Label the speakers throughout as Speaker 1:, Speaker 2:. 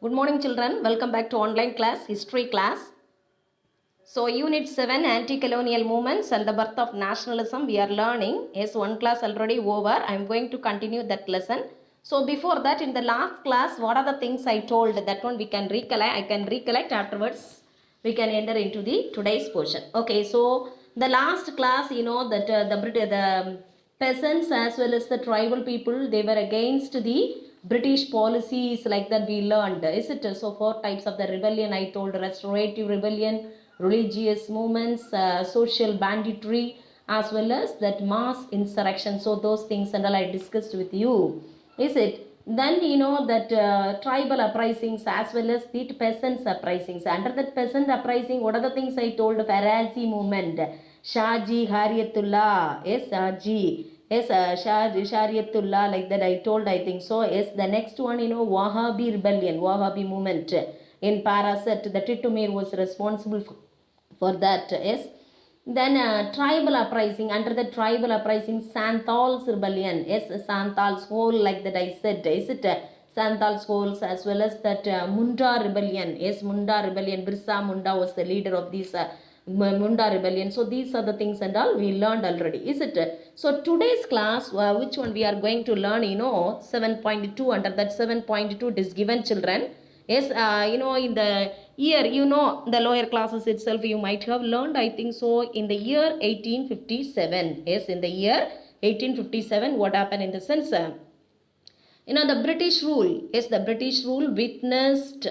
Speaker 1: Good morning children, welcome back to online class, history class. So unit 7 anti-colonial movements and the birth of nationalism we are learning. Yes, one class already over. I am going to continue that lesson. So before that, in the last class, what are the things I told? That one we can recollect. I can recollect afterwards. We can enter into the today's portion. Okay, so the last class, you know that the peasants as well as the tribal people, they were against the British policies like that we learned. Is it? So four types of the rebellion I told: restorative rebellion, religious movements, social banditry, as well as that mass insurrection. So those things and all I discussed with you. Is it? Then you know that tribal uprisings as well as the peasants uprisings. Under that peasant uprising, what are the things I told? Farasi movement, Shaji Hariyatullah, yes, Shaji. Yes, Shariatullah, like that I told, I think so. Yes, the next one, you know, Wahhabi rebellion, Wahhabi movement in Paraset. The Titumir was responsible for that. Yes. Then tribal uprising, under the tribal uprising, Santal's rebellion. Yes, Santal's whole, like that I said. Is it Santal's wholes as well as that Munda rebellion? Yes, Munda rebellion. Birsa Munda was the leader of these Munda rebellion. So these are the things and all we learned already, is it? So today's class, which one we are going to learn, you know, 7.2. Under that 7.2 it is given, children. Yes, you know, in the year, you know, the lower classes itself you might have learned, I think so, in the year 1857. Yes, in the year 1857, what happened in the sense, you know, the British rule. Yes, the British rule witnessed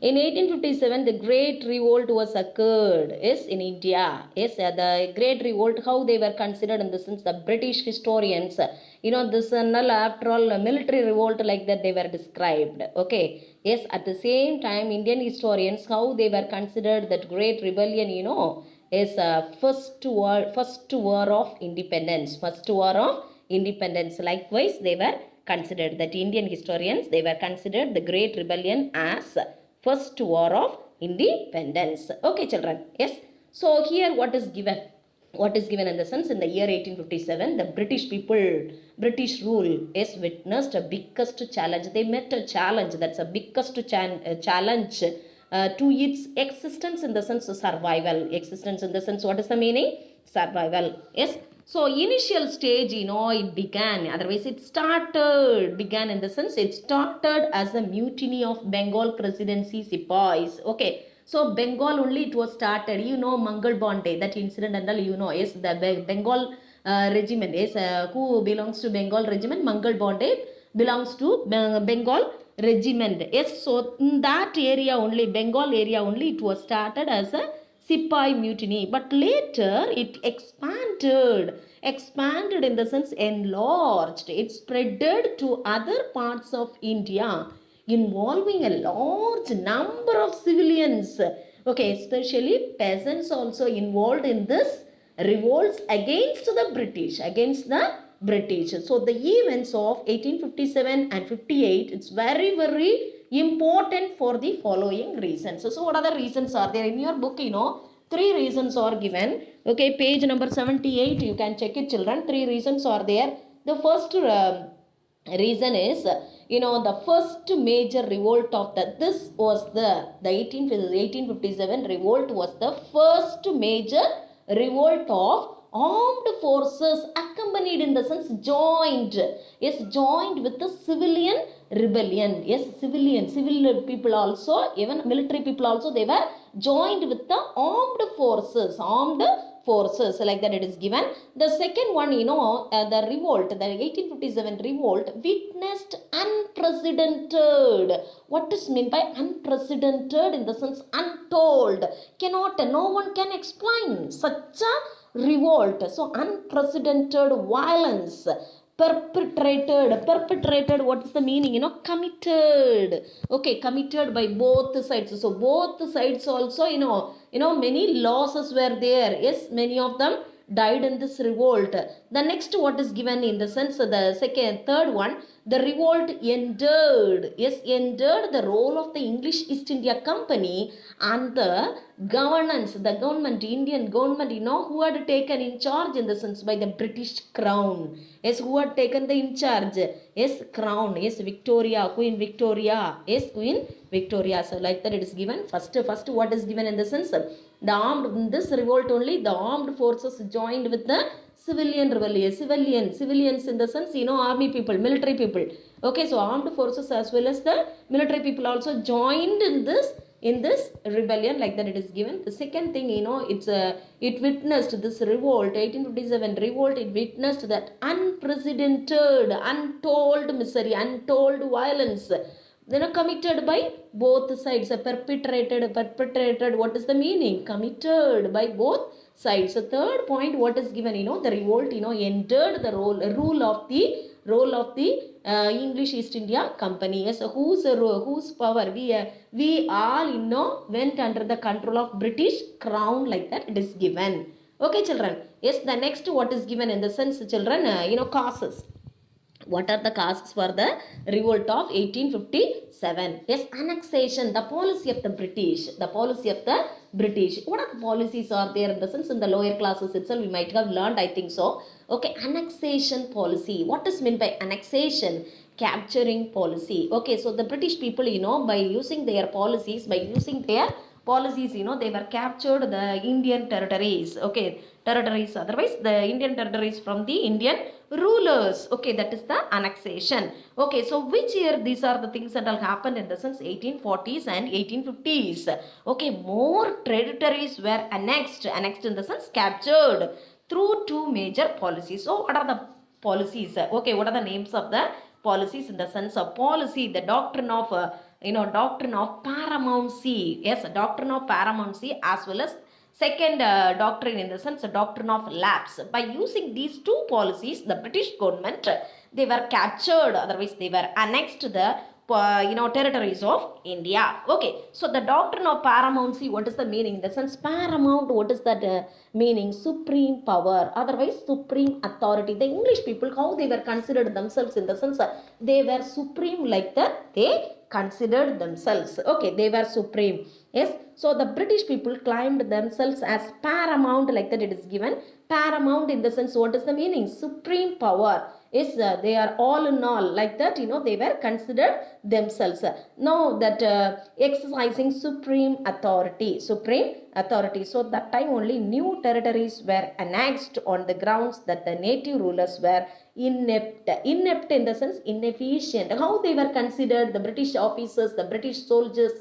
Speaker 1: in 1857, the Great Revolt was occurred. Yes, in India. Yes, the Great Revolt, how they were considered in the sense, the British historians, you know, this after all, military revolt like that they were described. Okay. Yes, at the same time, Indian historians, how they were considered that Great Rebellion, you know, is first war of independence. First war of independence. Likewise, they were considered, that Indian historians, they were considered the Great Rebellion as first war of independence. Okay, children. Yes. So here what is given? What is given in the sense, in the year 1857, the British people, British rule is witnessed a biggest challenge. They met a challenge. That's a biggest challenge to its existence, in the sense of survival. Existence in the sense, what is the meaning? Survival. Yes. So initial stage, you know, it began, otherwise it began in the sense, it started as a mutiny of Bengal presidency Sipais. Okay. So Bengal only it was started, you know, Mangal Bande, that incident and all, you know, yes, the Bengal regiment, yes, who belongs to Bengal regiment, Mangal Bande belongs to Bengal regiment. Yes, so in that area only, Bengal area only, it was started as a Sipai mutiny, but later it expanded in the sense enlarged. It spreaded to other parts of India, involving a large number of civilians. Okay, especially peasants also involved in this revolts against the British. So the events of 1857 and 58, it's very, very important for the following reasons. So what are the reasons are there in your book? You know, three reasons are given. Okay, page number 78, you can check it, children. Three reasons are there. The first reason is, you know, the first major revolt of this was the 1857 revolt was the first major revolt of armed forces, accompanied in the sense joined, yes, joined with the civilian rebellion. Yes, civil people also, even military people also, they were joined with the armed forces, like that it is given. The second one, you know, the revolt, the 1857 revolt witnessed unprecedented. What is meant by unprecedented? In the sense untold, cannot, no one can explain such a revolt. So unprecedented violence perpetrated, what is the meaning? You know, committed. Okay, committed by both sides. So both sides also, you know, many losses were there. Yes, many of them died in this revolt. The next, what is given in the sense, the third one, The revolt ended, yes, ended the role of the English East India Company and the governance, the government, Indian government, who had taken in charge in the sense by the British Crown. Yes, who had taken the in charge? Yes, Crown, yes, Victoria, Queen Victoria, yes, Queen Victoria. So like that it is given. First what is given in the sense? The armed, in this revolt only, the armed forces joined with the civilian rebellion, civilians in the sense, army people, military people. Okay, so armed forces as well as the military people also joined in this rebellion, like that it is given. The second thing, it witnessed this revolt, 1857 revolt, it witnessed that unprecedented, untold misery, untold violence, committed by both sides, perpetrated, what is the meaning? Committed by both sides. So third point, what is given, the revolt, entered the role of the English East India Company. Yes, whose power? We all, went under the control of British Crown, like that it is given. Okay, children. Yes, the next, what is given in the sense, children, causes. What are the causes for the revolt of 1857? Yes, annexation, the policy of the British, what are the policies are there in the sense? In the lower classes itself we might have learned, I think so. Okay, annexation policy. What is meant by annexation? Capturing policy. Okay, so the British people, by using their policies, they were captured the Indian territories. Okay, territories, otherwise the Indian territories from the Indian rulers. Okay, that is the annexation. Okay, so which year these are the things that will happen in the sense? 1840s and 1850s. Okay, more territories were annexed in the sense captured through two major policies. So what are the policies? Okay, what are the names of the policies in the sense of policy? The doctrine of doctrine of paramountcy. Yes, doctrine of paramountcy, as well as second doctrine in the sense, doctrine of lapse. By using these two policies, the British government, they were captured, otherwise they were annexed the territories of India. Okay, so the doctrine of paramountcy, what is the meaning? In the sense, paramount, what is that meaning? Supreme power, otherwise supreme authority. The English people, how they were considered themselves in the sense, they were supreme, like that they considered themselves. Okay, they were supreme. Yes, so the British people claimed themselves as paramount, like that it is given. Paramount in the sense, what is the meaning? Supreme power. Yes, they are all in all, like that, they were considered themselves. Now that exercising supreme authority. So that time only new territories were annexed on the grounds that the native rulers were inept in the sense, inefficient. How they were considered? The British officers, the British soldiers,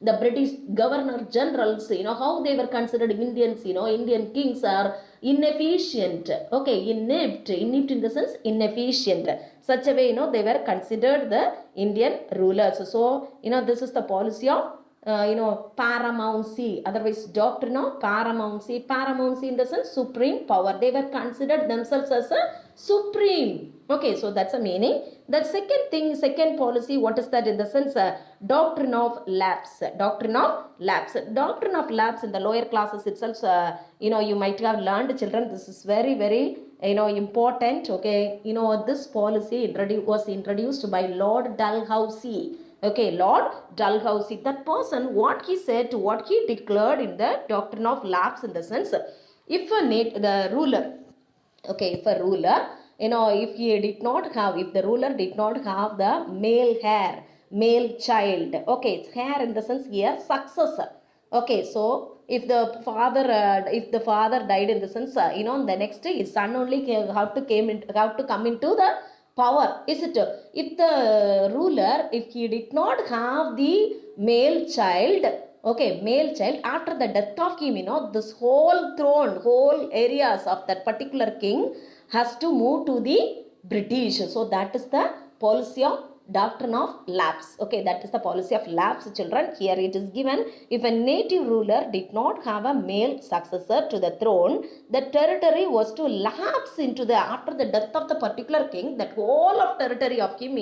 Speaker 1: the British governor generals, how they were considered? Indians, Indian kings are inefficient. Okay, inept in the sense, inefficient. Such a way, they were considered the Indian rulers. So, this is the policy of paramountcy, otherwise doctrine of paramountcy. Paramountcy in the sense, supreme power. They were considered themselves as a supreme. Okay, so that's a meaning. The second policy, what is that in the sense? Doctrine of lapse. Doctrine of lapse in the lower classes itself, you might have learned, children. This is very, very important. Okay, this policy was introduced by Lord Dalhousie. Okay, Lord Dalhousie, that person, what he said, what he declared in the doctrine of lapse in the sense, if the ruler, okay, if a ruler, if the ruler did not have the male child, okay, it's hair in the sense here, successor. Okay, so if the father died in the sense, the next his son only have to come into the power. Is it? If the ruler, if he did not have the male child, okay, male child, after the death of him, this whole throne, whole areas of that particular king has to move to the British. So that is the policy of doctrine of lapse. Okay, that is the policy of lapse, children. Here it is given, if a native ruler did not have a male successor to the throne, the territory was to lapse into the, after the death of the particular king, that whole of territory of him,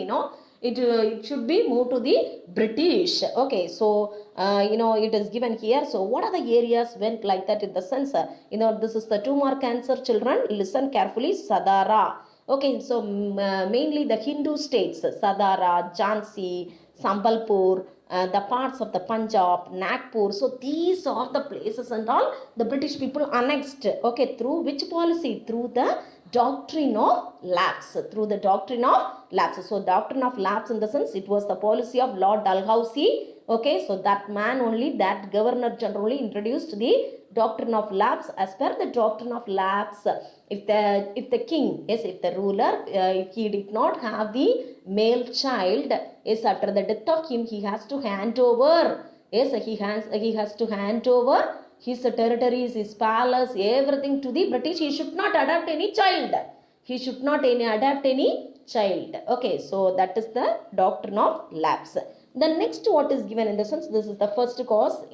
Speaker 1: it should be moved to the British. Okay, so it is given here. So what are the areas went like that in the sense? This is the 2 mark answer, children. Listen carefully. Sadara, Okay, so mainly the Hindu states, Sadara, Jhansi, Sambalpur, the parts of the Punjab, Nagpur. So these are the places and all the British people annexed. Okay, through which policy? Through the doctrine of lapse. Through the doctrine of lapse. So doctrine of lapse, in the sense, it was the policy of Lord Dalhousie. Okay, so that man only, that governor generally introduced the doctrine of lapse. As per the doctrine of lapse, if the king, yes, if the ruler, if he did not have the male child, yes, after the death of him, he has to hand over, yes, he has to hand over his territories, his palace, everything to the British. He should not adopt any child. He should not adapt any child. Okay, so that is the doctrine of lapse. The next, what is given, in the sense, this is the first cause,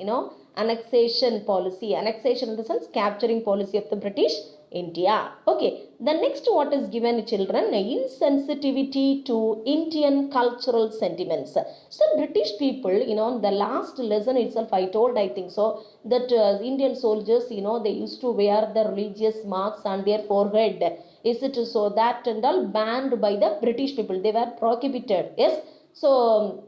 Speaker 1: annexation policy. Annexation, in the sense, capturing policy of the British India. Okay, the next, what is given, children, insensitivity to Indian cultural sentiments. So British people, the last lesson itself I told, I think so, that Indian soldiers, they used to wear the religious marks on their forehead. Is it so? That and all banned by the British people, they were prohibited. Yes, so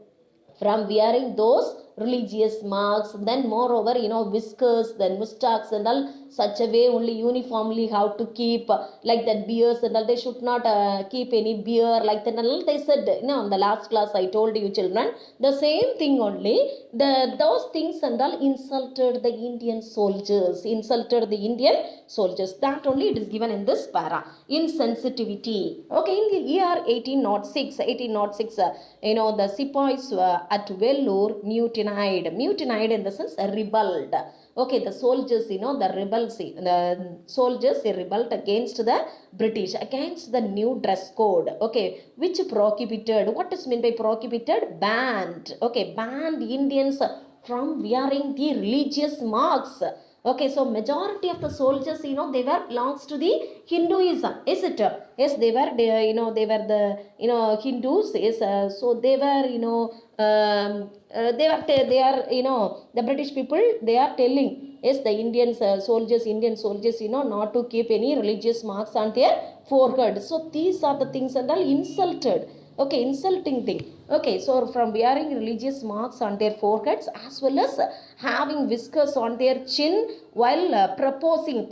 Speaker 1: from wearing those religious marks, then moreover, whiskers, then mustaches and all, such a way only uniformly how to keep, like that beards and all, they should not keep any beard like that and all. They said, in the last class I told you, children, the same thing only. Those things and all insulted the Indian soldiers, insulted the Indian soldiers. That only it is given in this para, insensitivity. Okay, in the year 1806, the sepoys at Vellore mutinied, in the sense, rebelled. Okay, the soldiers, the rebels, the soldiers, they rebelled against the British, against the new dress code. Okay, which prohibited, what is meant by prohibited? Banned. Okay, banned Indians from wearing the religious marks. Okay, so majority of the soldiers, they were belongs to the Hinduism, is it? Yes, they were the, Hindus. Yes, so they were, they are, the British people, they are telling, yes, the Indian soldiers, not to keep any religious marks on their forehead. So these are the things and all insulted. Okay, insulting thing. Okay, so from wearing religious marks on their foreheads, as well as having whiskers on their chin, while proposing,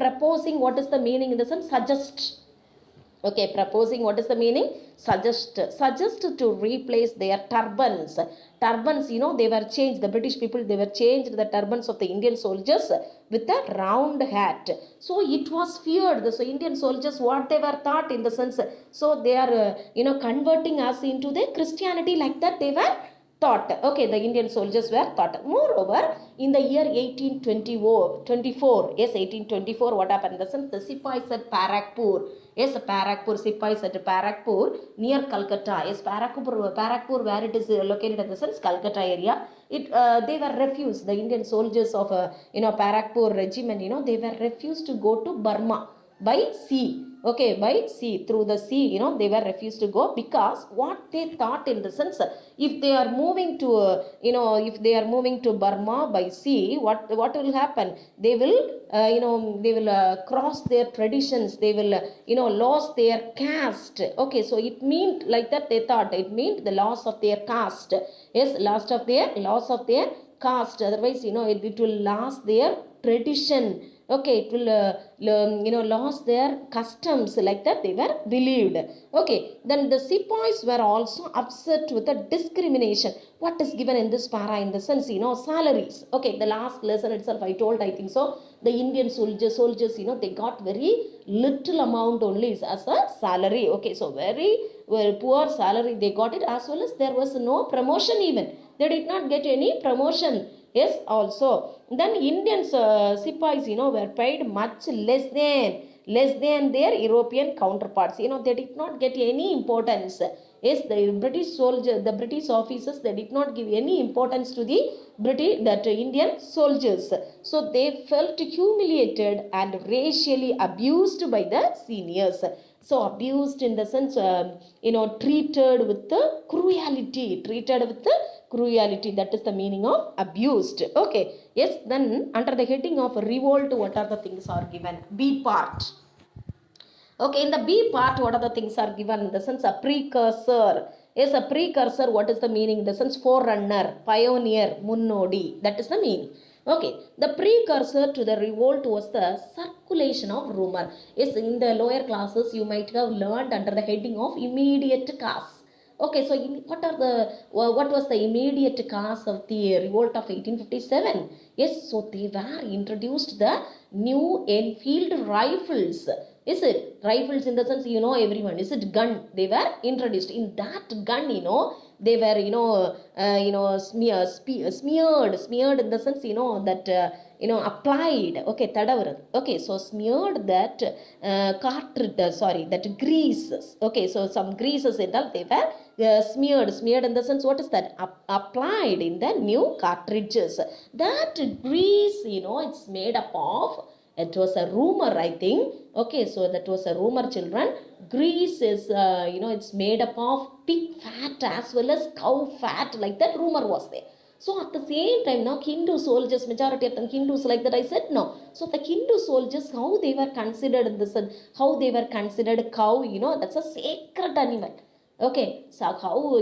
Speaker 1: what is the meaning, in the sense, suggest. Okay, proposing, what is the meaning? Suggest to replace their turbans. They were changed, the British people, they were changed the turbans of the Indian soldiers with a round hat. So it was feared. So Indian soldiers, what they were thought, in the sense, so they are converting us into the Christianity, like that they were thought. Okay, the Indian soldiers were thought. Moreover, in the year 1824, yes, 1824, what happened? The sense, the Sipais at Parakpur, yes, Parakpur, Sipais at Parakpur, near Calcutta. Yes, Parakpur, where it is located, in the sense, Calcutta area. They were refused. The Indian soldiers of Parakpur regiment, they were refused to go to Burma by sea. Okay, by sea, through the sea, they were refused to go, because what they thought, in the sense, if they are moving to if they are moving to Burma by sea, what will happen? They will they will cross their traditions, they will lose their caste. Okay, so it meant like that, they thought it meant the loss of their caste. Yes, loss of their caste. Otherwise, it will lose their tradition. Okay, it will lost their customs, like that they were believed. Okay, then the sepoys were also upset with the discrimination. What is given in this para, in the sense, salaries. Okay, the last lesson itself I told, I think so, the Indian soldiers, they got very little amount only as a salary. Okay, so very, very poor salary they got it, as well as there was no promotion even. They did not get any promotion. Yes, also, then Indian sepoys, were paid much less than their European counterparts. They did not get any importance. Yes, the British officers, they did not give any importance to the Indian soldiers. So they felt humiliated and racially abused by the seniors. So abused, in the sense, treated with the cruelty. That is the meaning of abused. Okay, yes, then under the heading of revolt, what are the things are given? B part. Okay, in the B part, what are the things are given? In the sense, a precursor. Yes, a precursor, what is the meaning? In the sense, forerunner, pioneer, munnodi. That is the meaning. Okay, the precursor to the revolt was the circulation of rumor. Yes, in the lower classes, you might have learned under the heading of immediate cause. Okay, so what was the immediate cause of the revolt of 1857? Yes, so they were introduced the new Enfield rifles. Is it rifles in the sense, everyone? Is it gun? They were introduced. In that gun, they were smeared in the sense, that applied. Okay, tadavaru. Okay, so smeared that cartridge, sorry, that greases. Okay, so some greases and all, they were smeared in the sense, what is that? Applied in the new cartridges. That grease, it's made up of, it was a rumor, I think. Okay, so that was a rumor, children. Grease is, it's made up of pig fat as well as cow fat, like that rumor was there. So at the same time, now Hindu soldiers, majority of them Hindus, like that I said, no. So the Hindu soldiers, how they were considered in this, how they were considered cow, that's a sacred animal. Okay, so how,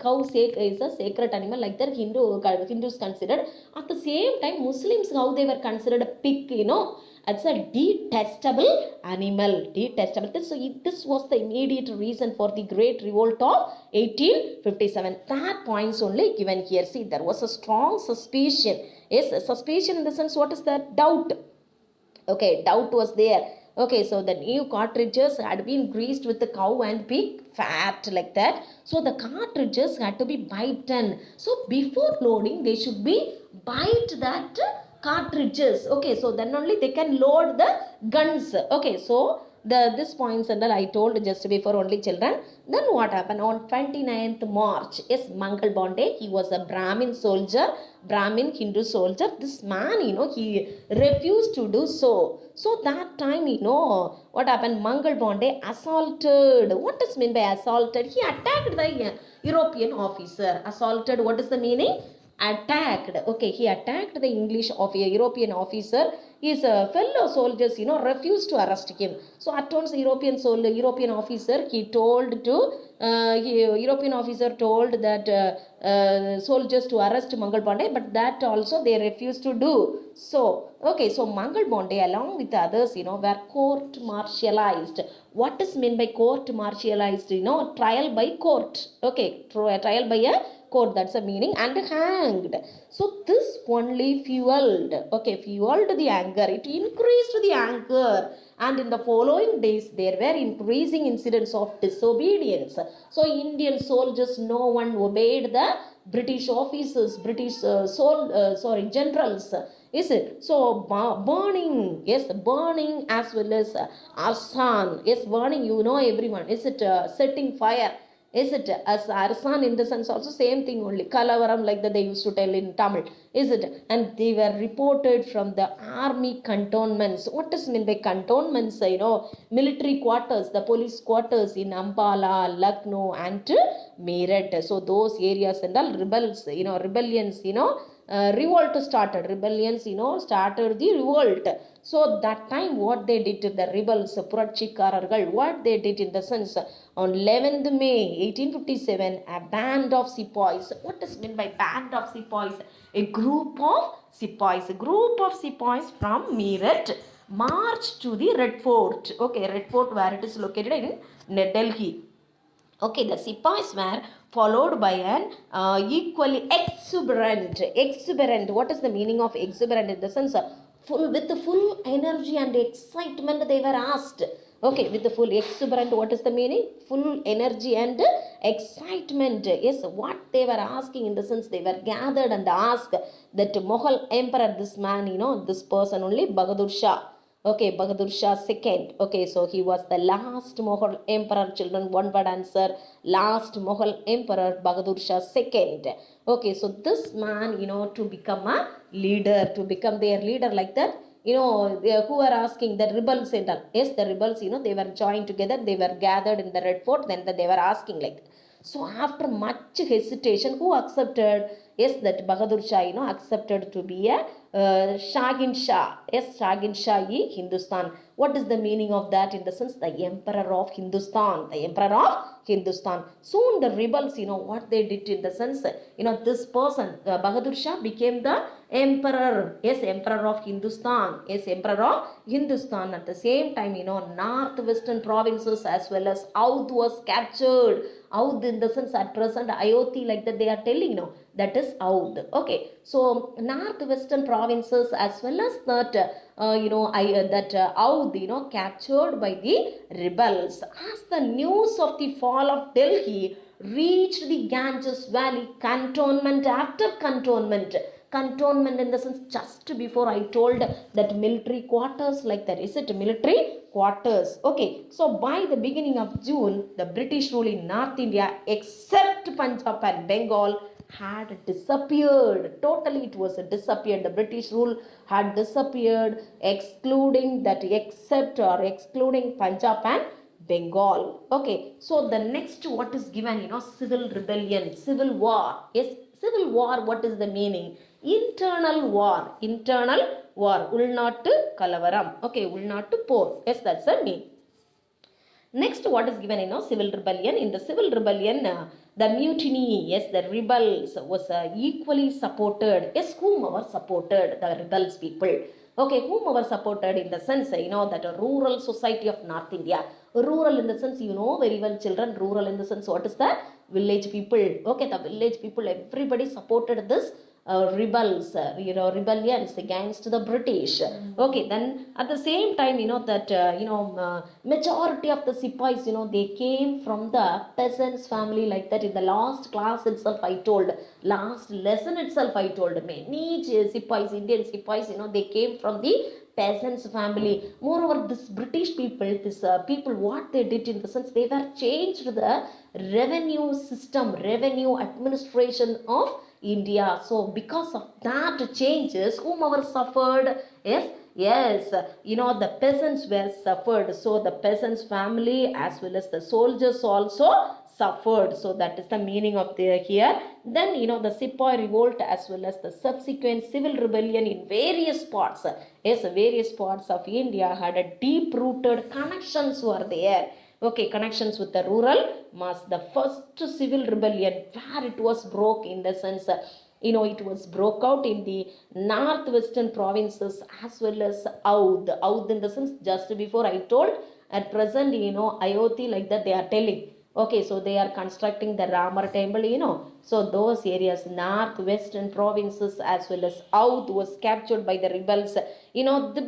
Speaker 1: cow is a sacred animal, like that Hindus considered. At the same time, Muslims, how they were considered a pig, it's a detestable animal, detestable. So this was the immediate reason for the great revolt of 1857. That points only given here. See, there was a strong suspicion. Yes, suspicion in the sense, what is that? Doubt. Okay, doubt was there. Okay, so the new cartridges had been greased with the cow and pig fat, like that. So the cartridges had to be bitten. So before loading, they should be bite that cartridges. Okay, so then only they can load the guns. Okay, so this points and all I told just before only, children. Then what happened on 29th March? Yes, Mangal Bonde, he was a Brahmin soldier, Brahmin Hindu soldier. This man, he refused to do so. So that time, what happened? Mangal Bonde assaulted. What does mean by assaulted? He attacked the European officer. Assaulted, what is the meaning? Attacked. Okay, he attacked the English of a European officer. His fellow soldiers, refused to arrest him. So at once, European officer, European officer told that soldiers to arrest Mangal Pandey, but that also they refused to do. So okay, so Mangal Pandey along with others, were court martialized. What is meant by court martialized? Trial by court. Okay, trial by a court, that's the meaning, and hanged. So this only fueled the anger. It increased the anger, and in the following days there were increasing incidents of disobedience. So Indian soldiers, no one obeyed the British officers, British generals. Is it so? Burning, yes, burning as well as arson. Yes, burning, everyone. Is it setting fire? Is it as arson in the sense also same thing only, kalavaram, like that they used to tell in Tamil? Is it? And they were reported from the army cantonments. What does mean by cantonments? Military quarters, the police quarters in Ambala, Lucknow and Meerut. So those areas and all rebels, rebellions, revolt started. Rebellions, started the revolt. So that time, what they did to the rebels, Puratchikarargal, what they did in the sense, on 11th May 1857, a band of sepoys. What is meant by band of sepoys? A group of sepoys. A group of sepoys from Meerut marched to the Red Fort. Okay, Red Fort, where it is located in Delhi. Okay, the sepoys were followed by an equally exuberant. What is the meaning of exuberant? In the sense, with the full energy and excitement, they were asked. Okay, with the full exuberant, what is the meaning? Full energy and excitement. Yes, what they were asking, in the sense, they were gathered and asked that Mughal emperor, this man, this person only, Bahadur Shah. Okay, Bahadur Shah second. Okay, so he was the last Mughal emperor, children. One word answer. Last Mughal emperor, Bahadur Shah second. Okay, so this man, to become a leader, to become their leader, like that. Who are asking the rebels and all. Yes, the rebels, they were joined together. They were gathered in the Red Fort. Then they were asking like that. So after much hesitation, who accepted? Yes, that Bahadur Shah, accepted to be a Shagin Shah. Yes, Shagin Shah-e Hindustan. What is the meaning of that? In the sense, the emperor of Hindustan. The emperor of Hindustan. Soon the rebels, what they did in the sense, this person, Bahadur Shah, became the emperor. Yes, emperor of Hindustan. Yes, emperor of Hindustan. At the same time, northwestern provinces as well as Oudh was captured. Oudh in the sense, at present Ayodhya, like that they are telling, that is Oudh. Okay, so northwestern provinces as well as that Oudh, captured by the rebels. As the news of the fall of Delhi reached the Ganges Valley, cantonment after cantonment. Cantonment in the sense, just before I told that military quarters, like that. Is it military quarters? Okay, so by the beginning of June, the British rule in North India, except Punjab and Bengal, had disappeared. Totally it was disappeared. The British rule had disappeared, excluding that, except or excluding Punjab and Bengal. Okay, so the next, what is given, civil rebellion, civil war. Yes, civil war, what is the meaning? Internal war. Internal war. Ulnattu kalavaram. Okay, ulnattu por. Yes, that's the meaning. Next, what is given, civil rebellion. In the civil rebellion, the mutiny, yes, the rebels was equally supported. Yes, whomever supported the rebels people. Okay, whomever supported in the sense, that a rural society of North India. Rural in the sense, very well, children. Rural in the sense, what is that? Village people. Okay, the village people, everybody supported this rebels, rebellions against the British. Okay, then at the same time, that majority of the Sipais, they came from the peasants family, like that. In the last class itself I told, last lesson itself I told, many Sipais, Indian Sipais, they came from the peasants family. Moreover, this British people, this people, what they did in the sense, they were changed the revenue system, revenue administration of India. So because of that changes, whomever suffered, yes, the peasants were suffered. So the peasants family as well as the soldiers also suffered. So that is the meaning of the here. Then, the Sepoy revolt as well as the subsequent civil rebellion in various parts, yes, various parts of India had a deep rooted connections were there. Okay, connections with the rural mass. The first civil rebellion where it was broke in the sense, it was broke out in the northwestern provinces as well as Oudh. Oudh in the sense, just before I told, at present, Ayodhya, like that they are telling. Okay, so they are constructing the Ramar temple, so those areas, northwestern provinces as well as Oudh was captured by the rebels,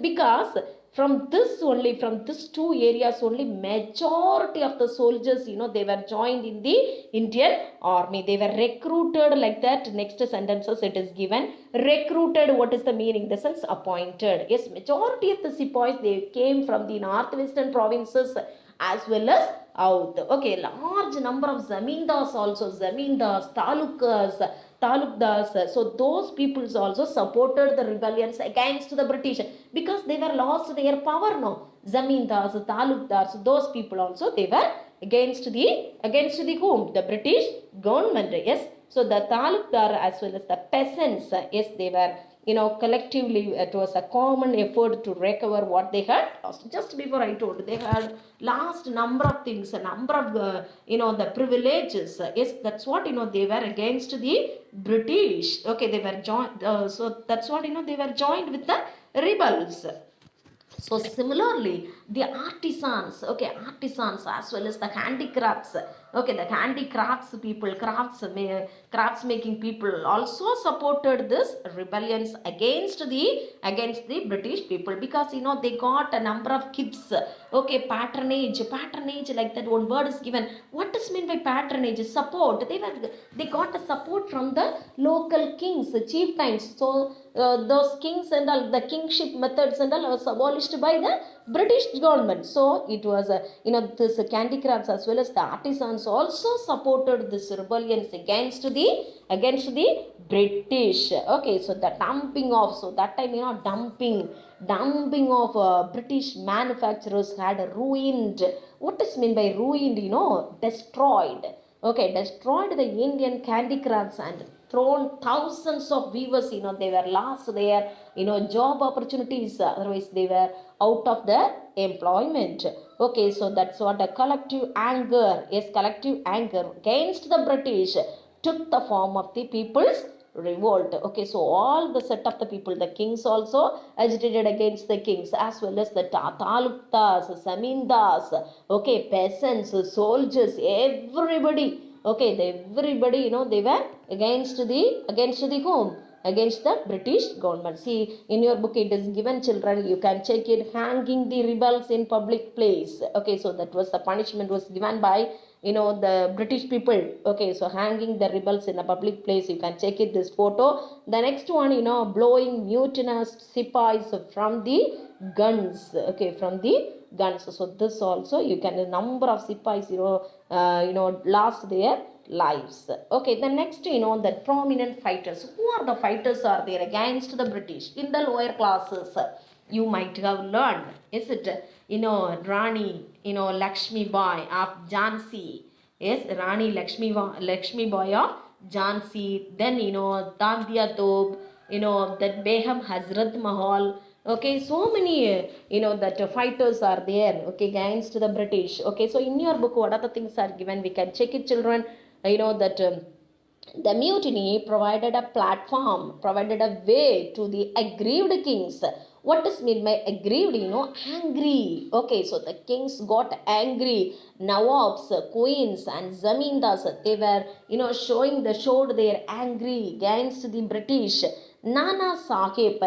Speaker 1: because from this only, from these two areas only, majority of the soldiers, they were joined in the Indian army. They were recruited, like that. Next sentences it is given. Recruited, what is the meaning? The sense, appointed. Yes, majority of the sepoys, they came from the northwestern provinces as well as Oudh. Okay, large number of zamindars also, zamindars, talukdars. So those peoples also supported the rebellions against the British because they were lost their power. No, zamindars, talukdars, those people also, they were against the whom? The British government. Yes, so the talukdar as well as the peasants, yes, they were, collectively, it was a common effort to recover what they had lost. Just before I told, they had lost number of things, a number of the privileges. Yes, that's what, they were against the British. Okay, they were joined, so that's what, they were joined with the rebels. So similarly, the artisans, okay, artisans as well as the handicrafts, okay, the handicrafts people, crafts making people also supported this rebellions against the British people, because they got a number of gifts, okay, patronage, like that. One word is given. What is meant by patronage? Support. They got a support from the local kings, chieftains. So those kings and all, the kingship methods and all was abolished by the British government. So it was this handicrafts as well as the artisans also supported this rebellions against the British. Okay, so the dumping of, so that time, dumping of British manufacturers had ruined. What is meant by ruined? Destroyed. okay, destroyed the Indian handicrafts and thrown thousands of weavers, they were lost their, job opportunities. Otherwise, they were out of the employment. Okay, so that's what a collective anger, yes, collective anger against the British took the form of the people's revolt. Okay, so all the set of the people, the kings also agitated against the kings, as well as the taluktas, zamindars, okay, peasants, soldiers, everybody. Okay, everybody, they were against the whom? Against the British government. See, in your book it is given, children, you can check it, hanging the rebels in public place. Okay, so that was the punishment was given by, the British people. Okay, so hanging the rebels in a public place, you can check it, this photo. The next one, blowing mutinous sipais from the guns. Okay, from the guns. So this also you can, a number of sipais, lost their lives. Okay, the next, the prominent fighters. Who are the fighters are there against the British in the lower classes? You might have learned, is it? Rani, Lakshmi Bai of Jhansi. Yes, Rani Lakshmi Bai of Jhansi. Then, Tandia Tob, that Beham Hazrat Mahal. Okay, so many, that fighters are there, okay, against the British. Okay, so in your book, what are the things are given? We can check it, children. That the mutiny provided a platform, provided a way to the aggrieved kings. What is meant by aggrieved? Angry. Okay, so the kings got angry. Nawabs, queens, and zamindars, they were, showed their angry against the British. Nana Sahib,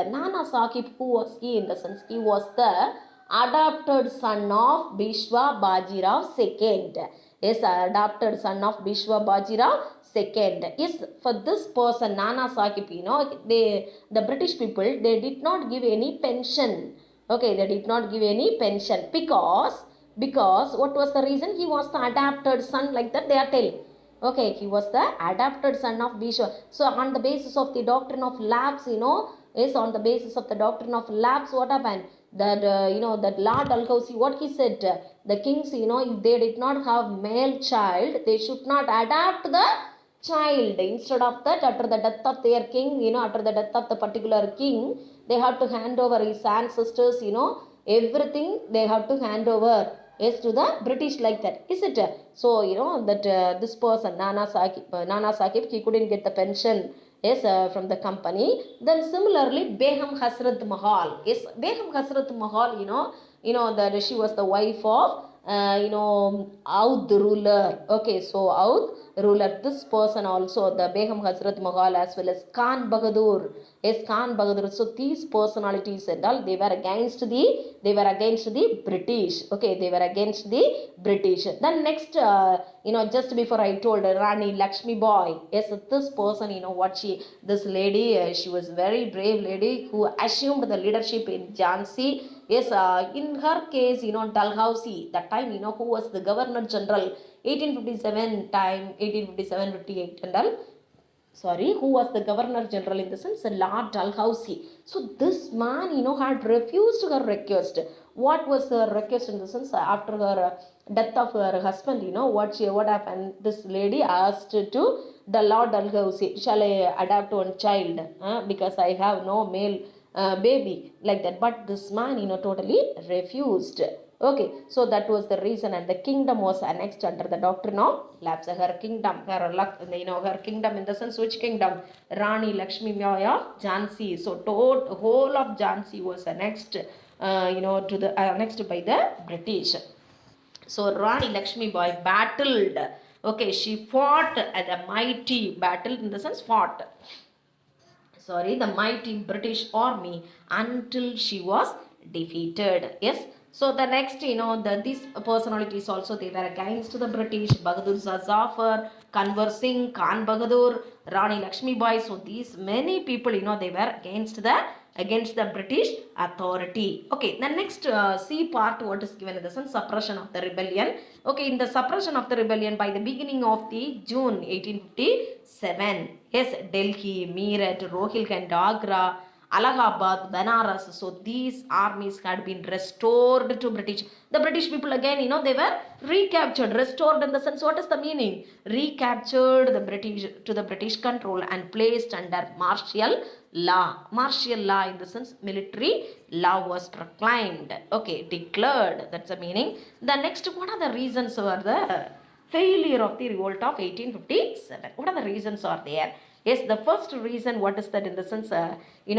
Speaker 1: who was he? In the sense, he was the adopted son of Bishwa Bajirao II. Yes, adopted son of Bishwa Bajirao II. Yes, for this person, Nana Sahib, the British people, they did not give any pension. Okay, they did not give any pension because what was the reason? He was the adopted son, like that they are telling. Okay, he was the adopted son of Bishwa. So on the basis of the doctrine of lapse, is on the basis of the doctrine of lapse, what happened? That, that Lord Dalhousie, what he said, the kings, if they did not have male child, they should not adopt the child. Instead of that, after the death of their king, after the death of the particular king, they have to hand over his ancestors, everything they have to hand over. Yes, to the British, like that, is it? So, that this person, Nana Sahib, he couldn't get the pension, yes, from the company. Then similarly, Begum Hasrat Mahal. Yes, Begum Hasrat Mahal, that she was the wife of, Oudh ruler. Okay, so Oudh ruler. This person also, the Begum Hazrat Mahal, as well as Khan Bahadur. Yes, Khan Bahadur. So these personalities and all, they were against the British. Okay, they were against the British. Then next, just before I told Rani Lakshmi Bai. Yes, this person, this lady, she was very brave lady who assumed the leadership in Jhansi. Yes, in her case, Dalhousie, that time, who was the Governor General, 1857 time, 1857-58 and all. Sorry, who was the Governor General in the sense, Lord Dalhousie. So this man, had refused her request. What was her request in the sense, after her death of her husband, what happened? This lady asked to the Lord Dalhousie, shall I adopt one child? Because I have no male baby, like that. But this man, totally refused. Okay, so that was the reason, and the kingdom was annexed under the doctrine of lapse. Her kingdom, her kingdom in the sense, which kingdom? Rani Lakshmi Bai of Jhansi. So whole of Jhansi was annexed, to the annexed by the British. So Rani Lakshmi Bai battled. Okay, she fought at a mighty battle, in the sense fought. Sorry, the mighty British army until she was defeated. Yes. So the next, these personalities also, they were against the British. Bahadur Zafar, Kanwar Singh, Khan Bahadur, Rani Lakshmi Bai. So these many people, they were against the British authority. Okay, the next C part, what is given in the sense, suppression of the rebellion. Okay, in the suppression of the rebellion by the beginning of the June 1857. Yes, Delhi, Meerut, Rohilkhand, Agra, Allahabad, Banaras. So these armies had been restored to British. The British people again, they were recaptured, restored in the sense, what is the meaning? Recaptured the British to the British control and placed under martial law. Martial law in the sense military law was proclaimed. Okay, declared. That's the meaning. The next, what are the reasons for the failure of the revolt of 1857? What are the reasons are there? Yes, the first reason, what is that in the sense, it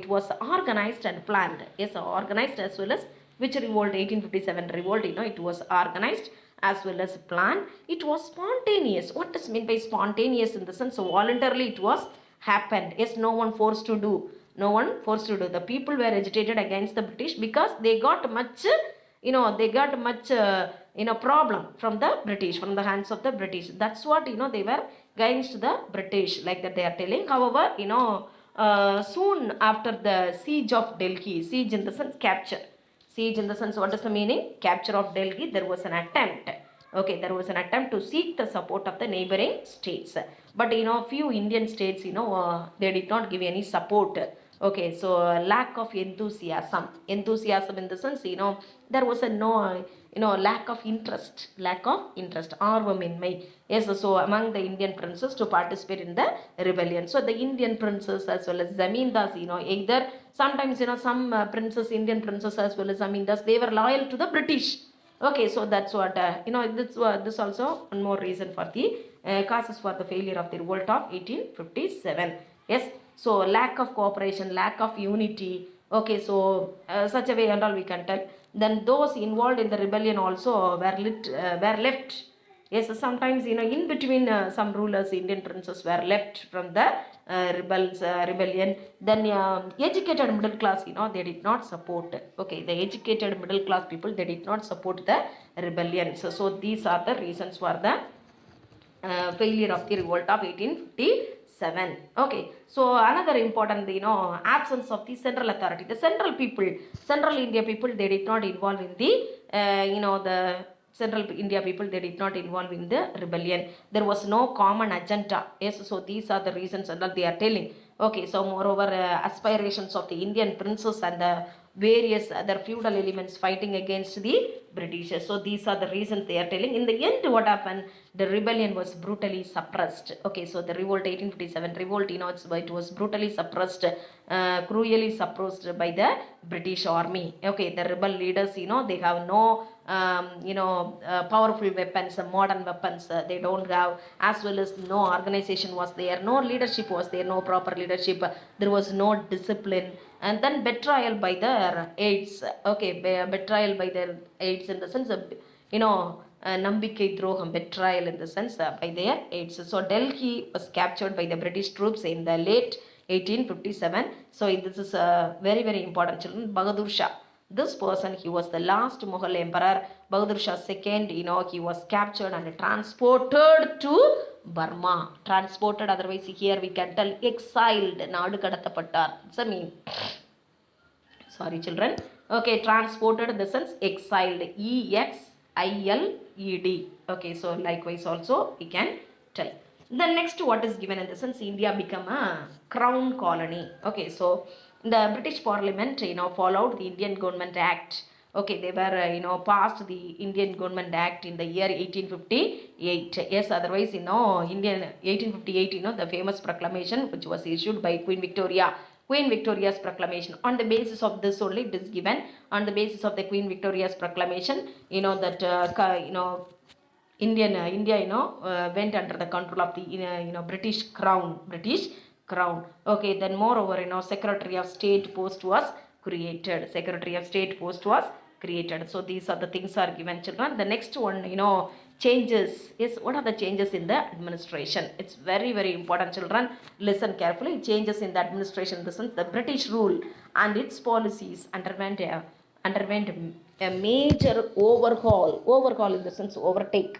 Speaker 1: was organized and planned. Yes, organized as well as which revolt, 1857 revolt, it was organized as well as planned. It was spontaneous. What does mean by spontaneous in the sense? So voluntarily it was happened. Yes, no one forced to do. No one forced to do. The people were agitated against the British because they got much problem from the British, from the hands of the British. That's what, they were against the British, like that they are telling. However, soon after the siege of Delhi, siege in the sense capture. Siege in the sense, what is the meaning? Capture of Delhi, there was an attempt. Okay, there was an attempt to seek the support of the neighboring states. But, few Indian states, they did not give any support. Okay, so lack of enthusiasm. Enthusiasm in the sense, there was a lack of interest. Lack of interest. Arvaminmai. Yes, so among the Indian princes to participate in the rebellion. So the Indian princes as well as Zamindars, either sometimes, some princes, Indian princes as well as Zamindars, they were loyal to the British. Okay, so that's what, this also one more reason for the causes for the failure of the revolt of 1857. Yes, so lack of cooperation, lack of unity. Okay, so such a way and all we can tell. Then those involved in the rebellion also were left. Yes, sometimes, in between some rulers, Indian princes were left from the rebellion. Then educated middle class, they did not support. Okay, the educated middle class people, they did not support the rebellion. So these are the reasons for the failure of the revolt of 1857. Okay, so another important, absence of the central authority. The central India people, they did not involve in the, the central India people, they did not involve in the rebellion. There was no common agenda. Yes, so these are the reasons that they are telling. Okay, so moreover, aspirations of the Indian princes and the various other feudal elements fighting against the Britishers. So these are the reasons they are telling. In the end, what happened? The rebellion was brutally suppressed. Okay, so the revolt, 1857 revolt, it was brutally suppressed, cruelly suppressed by the British army. Okay, the rebel leaders, they have no powerful weapons, modern weapons, they don't have, as well as no organization was there, no leadership was there, no proper leadership, there was no discipline. And then betrayal by their aides. Okay, betrayal by their aides in the sense of, Nambikai Droham, betrayal in the sense by their aides. So Delhi was captured by the British troops in the late 1857. So this is very, very important, children. Bahadur Shah. This person, he was the last Mughal emperor. Bahadur Shah II, he was captured and transported to Burma. Transported, otherwise here we can tell exiled. Naadu kadathapattar. It's a mean. Sorry, children. Okay, transported in the sense exiled. EXILED. Okay, so likewise also we can tell. The next, what is given in the sense, India become a crown colony. Okay, so the British Parliament, followed the Indian Government Act. Okay, they were, passed the Indian Government Act in the year 1858. Yes, otherwise, Indian 1858, the famous proclamation which was issued by Queen Victoria. Queen Victoria's proclamation. On the basis of this only, it is given. On the basis of the Queen Victoria's proclamation, that India, went under the control of the British Crown. Okay, then moreover, Secretary of State post was created. Secretary of State post was created. So these are the things are given, children. The next one, changes is, what are the changes in the administration? It's very, very important, children. Listen carefully. Changes in the administration, in the sense, the British rule and its policies underwent a major overhaul in the sense overtake.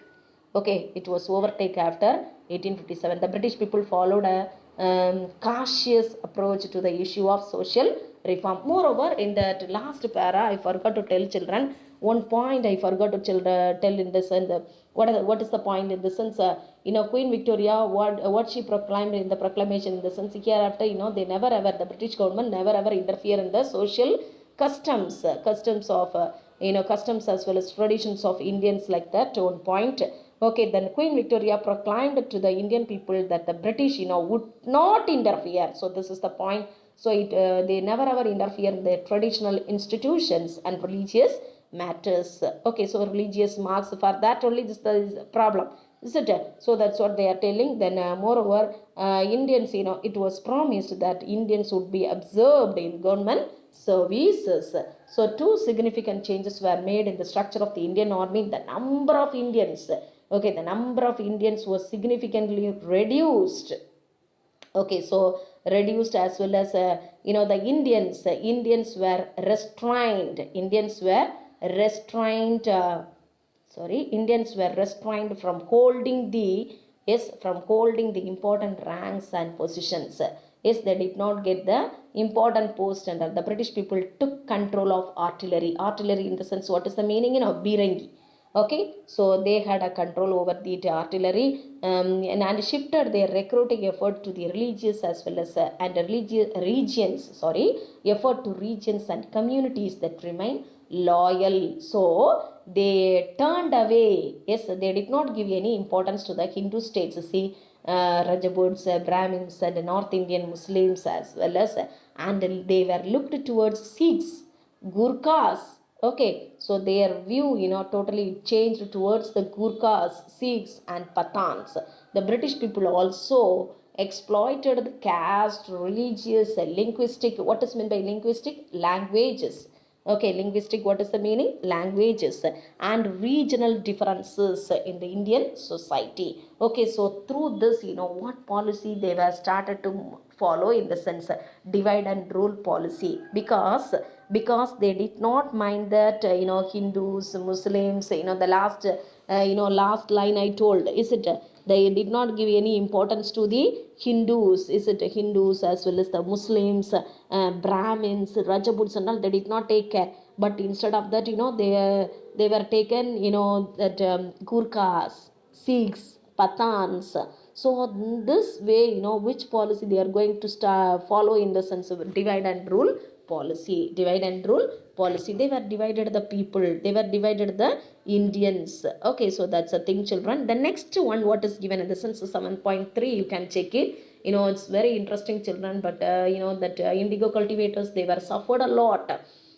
Speaker 1: Okay, it was overtake after 1857. The British people followed a cautious approach to the issue of social reform. Moreover, in that last para, I forgot to tell, children, one point I forgot to tell in this, and what is the point in the sense, Queen Victoria, what she proclaimed in the proclamation, in the sense hereafter, they never ever, the British government never ever interfere in the social customs of customs as well as traditions of Indians, like that one point. Okay, then Queen Victoria proclaimed to the Indian people that the British would not interfere. So this is the point. So they never ever interfere in the traditional institutions and religious matters. Okay, so religious marks, for that only this is the problem, is it? So that's what they are telling. Then moreover, Indians, it was promised that Indians would be observed in government services. So two significant changes were made in the structure of the Indian army. The number of Indians, okay, the number of Indians was significantly reduced. Okay, so reduced, as well as the Indians were restrained. Indians were restrained from holding the, from holding the important ranks and positions. Yes, they did not get the important post, and the British people took control of artillery in the sense, what is the meaning, birangi. Okay, so they had a control over the artillery, and shifted their recruiting effort to the religious as well as and religious regions, effort to regions and communities that remain loyal. So they turned away. Yes, they did not give any importance to the Hindu states. See, Rajputs, Brahmins and North Indian Muslims as well as, and they were looked towards Sikhs, Gurkhas. Okay, so their view, totally changed towards the Gurkhas, Sikhs and Pathans. The British people also exploited the caste, religious, linguistic, what is meant by linguistic? Languages. Okay, linguistic, what is the meaning? Languages and regional differences in the Indian society. Okay, so through this, what policy they were started to follow, in the sense divide and rule policy, because they did not mind that Hindus, Muslims, the last line I told, is it, they did not give any importance to the Hindus, is it, Hindus as well as the Muslims, Brahmins, Rajputs and all, they did not take care. But instead of that, they were taken, that Gurkhas, Sikhs, Pathans. So this way, which policy they are going to follow, in the sense of divide and rule policy. They were divided the people, they were divided the Indians. Okay, so that's a thing, children. The next one, what is given in the sense 7.3, you can check it. It's very interesting, children. But that indigo cultivators, they were suffered a lot.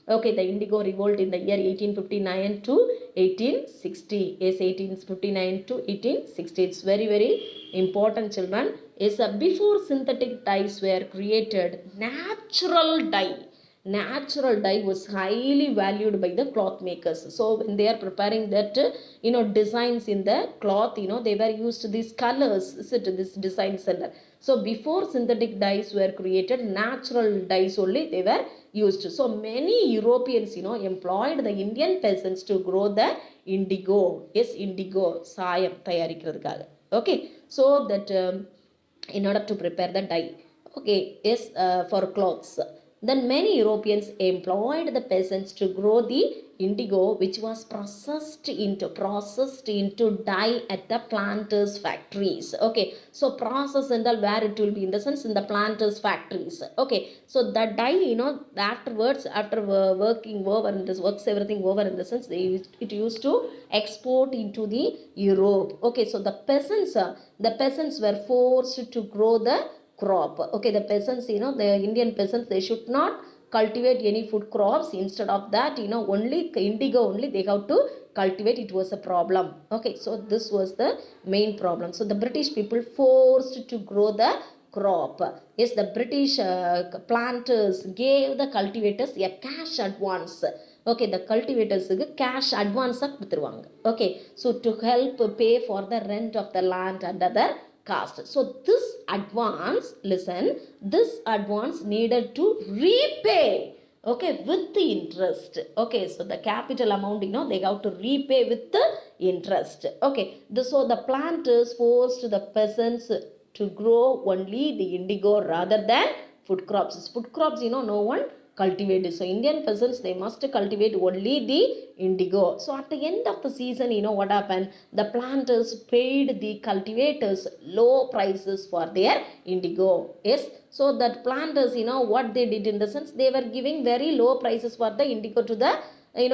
Speaker 1: Okay, the indigo revolt in the year 1859 to 1860. Yes, 1859 to 1860. It's very, very important, children. Is before synthetic dyes were created, natural dye was highly valued by the cloth makers. So when they are preparing that designs in the cloth, they were used these colors, this design center. So before synthetic dyes were created, natural dyes only they were used. So many Europeans employed the Indian peasants to grow the indigo. Yes, indigo sayam tayarikradhukaga. Okay, so that in order to prepare the dye. Okay, yes, for clothes. Then many Europeans employed the peasants to grow the indigo, which was processed into dye at the planters factories. Okay, so process and all, where it will be, in the sense in the planters factories. Okay, so that dye, afterwards, after working over in this, works everything over, in the sense it used to export into the Europe. Okay, so the peasants were forced to grow the crop. Okay, the peasants, the Indian peasants, they should not cultivate any food crops. Instead of that, only indigo only they have to cultivate. It was a problem. Okay, so this was the main problem. So the British people forced to grow the crop. Yes, the British planters gave the cultivators a cash advance. Okay, the cultivators cash advance கொடுத்துருவாங்க. Okay, so to help pay for the rent of the land and other cost. So this advance needed to repay, okay, with the interest. Okay, so the capital amount, they have to repay with the interest. Okay, so the planters forced the peasants to grow only the indigo rather than food crops. Food crops, no one cultivate. So Indian peasants, they must cultivate only the indigo. So at the end of the season, what happened? The planters paid the cultivators low prices for their indigo. Yes. So that planters, what they did in the sense, they were giving very low prices for the indigo to the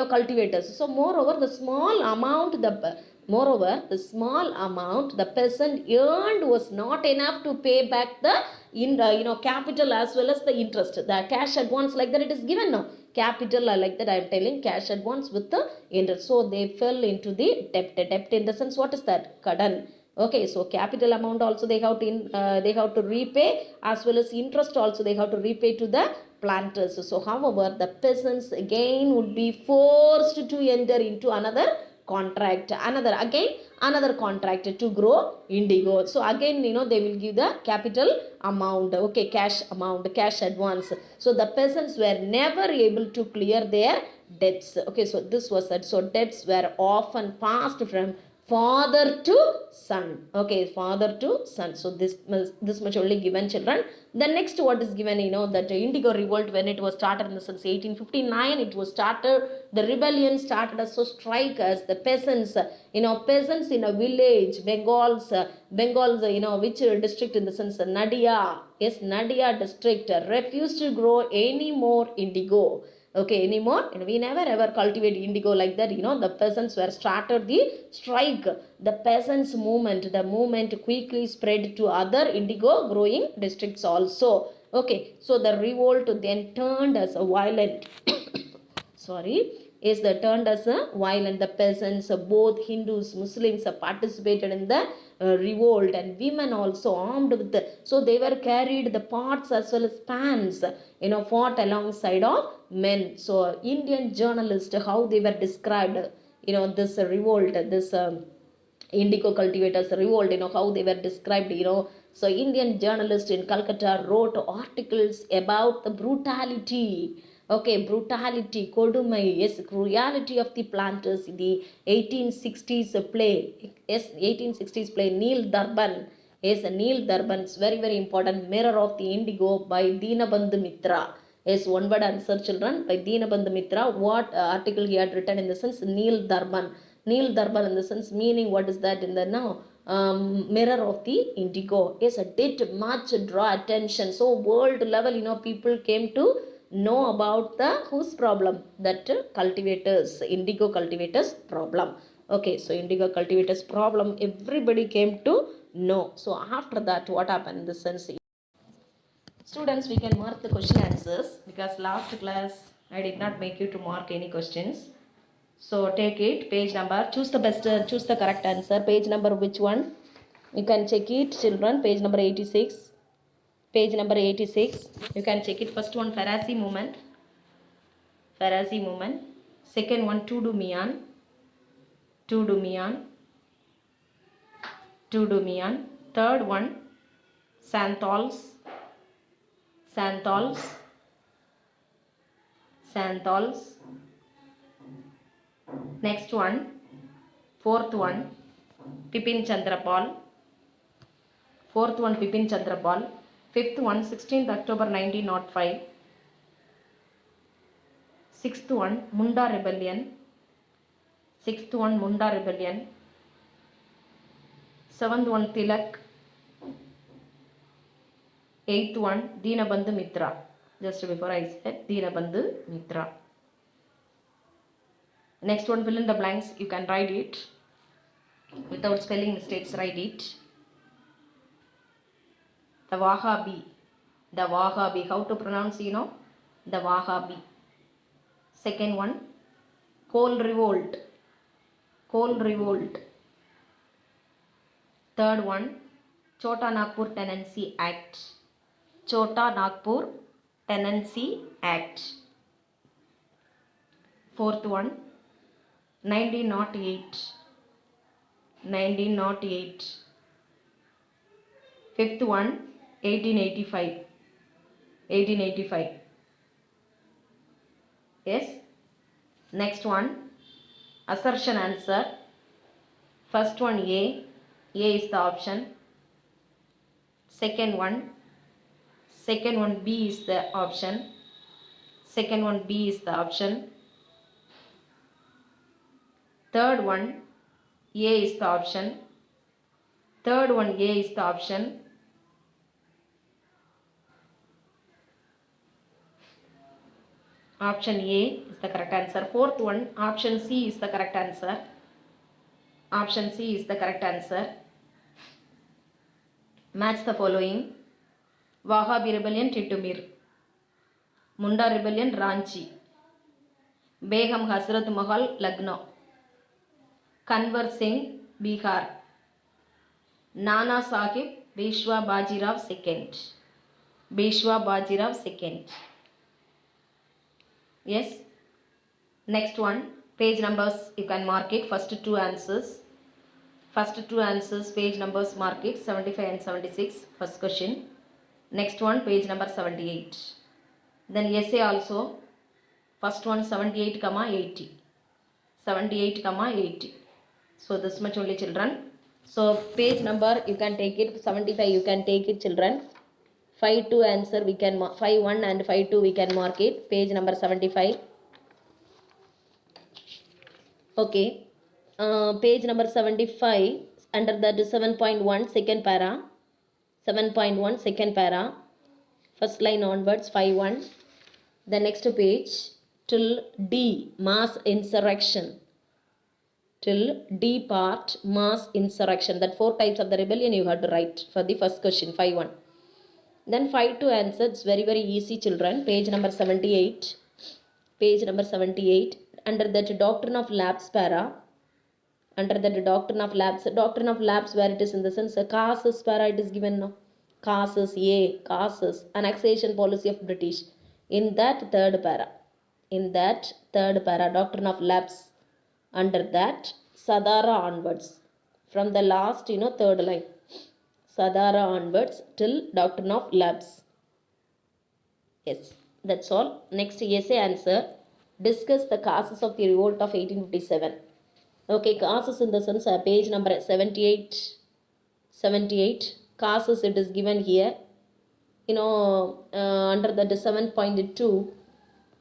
Speaker 1: cultivators. So moreover, the small amount the peasant earned was not enough to pay back the capital as well as the interest. The cash advance like that it is given now. Capital like that I am telling, cash advance with the interest. So they fell into the debt. Debt in the sense, what is that? Kadan. Okay, so capital amount also they have to repay, as well as interest also they have to repay to the planters. So however, the peasants again would be forced to enter into another contract to grow indigo. So again, they will give the capital amount, okay, cash amount, cash advance. So the peasants were never able to clear their debts. Okay, so this was that. So debts were often passed from father to son. Okay, father to son. So this much only given, children. The next what is given, that indigo revolt, when it was started in the sense 1859, it was started, the rebellion started as so strike as the peasants, peasants in a village, Bengals, which district in the sense, Nadia, yes, Nadia district, refused to grow any more indigo. Okay, anymore, we never ever cultivate indigo like that. The peasants were started the strike. The peasants movement, the movement quickly spread to other indigo growing districts also. Okay, so the revolt then turned as a violent is the turned as a violent. The peasants, both Hindus, Muslims, participated in the revolt, and women also armed with so they were carried the pots as well as pans, fought alongside of men. So Indian journalists, how they were described, this revolt, this indigo cultivators revolt, how they were described, so Indian journalists in Calcutta wrote articles about the brutality, okay, brutality, kodumai, yes, cruelty of the planters. The 1860s play, yes, 1860s play, Neil Durban, yes, Neil Durban is very, very important, Mirror of the Indigo by Dinabandhu Mitra. Yes, one word answer, children, by Dinabandhu Mitra. What article he had written in the sense, Neil Durban. Neil Durban in the sense, meaning what is that in the now? Mirror of the Indigo. Yes, it did much draw attention. So world level, people came to know about the whose problem? That cultivators, indigo cultivators problem. Okay, so indigo cultivators problem, everybody came to know. So after that, what happened in the sense? Students, we can mark the question answers, because last class I did not make you to mark any questions. So take it, page number, choose the correct answer. Page number which one? You can check it, children. Page number 86. Page number 86. You can check it. First one, Farasi movement. Farasi movement. Second one, Tudu Mian. Tudu Mian. Tudu Mian. Third one, Santhals. Santhals. Santhals. Next one, fourth one, Pipin Chandrapal. Fourth one, Pipin Chandrapal. Fifth one, 16th October 1905. Sixth one, Munda Rebellion. Sixth one, Munda Rebellion. Seventh one, Tilak. Eighth one, Dinabandhu Mitra. Just before I said Dinabandhu Mitra. Next one, fill in the blanks. You can write it without spelling mistakes. Write it. The Wahhabi. The Wahhabi. How to pronounce, The Wahhabi. Second one, Coal Revolt. Coal Revolt. Third one, Chota Nagpur Tenancy Act. Chota Nagpur Tenancy Act. Fourth one, 1908. 1908. Fifth one, 1885. 1885. Yes. Next one, assertion answer. First one, A. A is the option. Second one, B is the option. Second one B is the option. Third one A is the option. Third one A is the option. Option A is the correct answer. Fourth one, option C is the correct answer. Option C is the correct answer. Match the following. Wahhabi rebellion, Titumir. Munda rebellion, Ranchi. Begum Hazrat Mahal, Lucknow. Kanwar Singh, Bihar. Nana Sahib, Peshwa Bajirao II. Peshwa Bajirao II. Yes. Next one, page numbers you can mark it. First two answers. First two answers, page numbers mark it, 75 and 76. First question. Next one, page number 78. Then essay also. First one 78, 80. 78, 80. So this much only, children. So page number you can take it, 75 you can take it, children. 5-2 answer we can 5-1 and 5-2 we can mark it. Page number 75. Okay. Page number 75, under that 7.1 second para. 7.1 second para. First line onwards, 5-1. The next page, till D, mass insurrection. Till D part, mass insurrection. That 4 types of the rebellion you have to write for the first question, 5-1. Then 5-2 answer, it's very, very easy, children. Page number 78. Page number 78. Under that doctrine of lapse para. Under that doctrine of lapse where it is in the sense causes para it is given, no? Causes A, causes, annexation policy of British. In that third para, doctrine of lapse, under that Sadara onwards, from the last, third line, Sadara onwards till doctrine of lapse. Yes, that's all. Next essay answer, discuss the causes of the revolt of 1857. Okay, causes in the sense page number 78. 78 causes it is given here. Under that 7.2,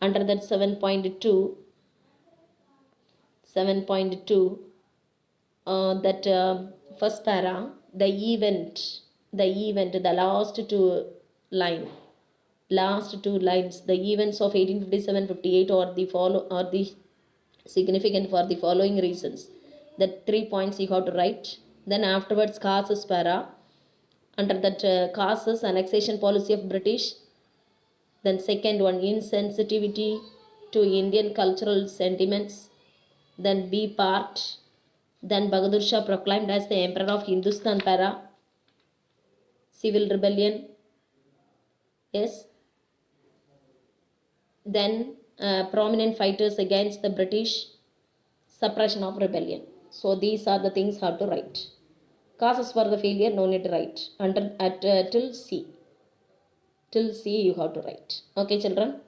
Speaker 1: under that 7.2, that first para, the event, the last two lines, the events of 1857-58 or the significant for the following reasons. The 3 points you have to write. Then afterwards causes para, under that causes annexation policy of British. Then second one, insensitivity to Indian cultural sentiments. Then B part, then Bahadur Shah proclaimed as the emperor of Hindustan para, civil rebellion. Yes. Then prominent fighters against the British, suppression of rebellion. So these are the things how to write. Causes for the failure, no need to write. Till C. Till C you have to write. Okay, children.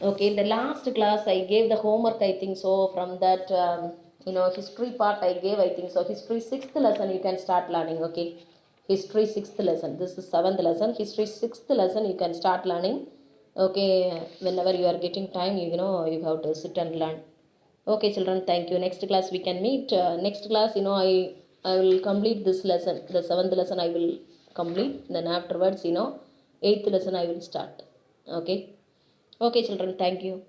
Speaker 1: Okay, in the last class I gave the homework, I think so. From that, history part I gave, I think so. History 6th lesson you can start learning. Okay, history 6th lesson. This is 7th lesson. History 6th lesson you can start learning. Okay, whenever you are getting time, you have to sit and learn. Okay, children, thank you. Next class we can meet. Next class, I will complete this lesson. The 7th lesson I will complete. Then afterwards, 8th lesson I will start. Okay. Okay, children, thank you.